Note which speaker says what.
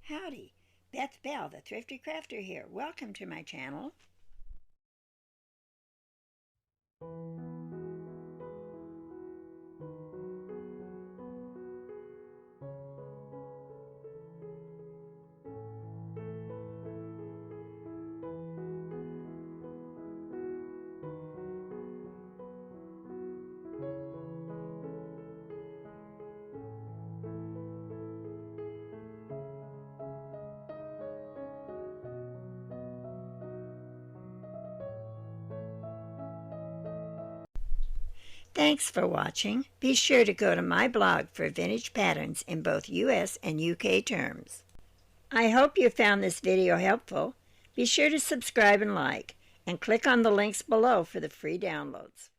Speaker 1: Howdy, Beth Bell, the Thrifty Crafter here. Welcome to my channel. Thanks for watching. Be sure to go to my blog for vintage patterns in both US and UK terms. I hope you found this video helpful. Be sure to subscribe and like, and click on the links below for the free downloads.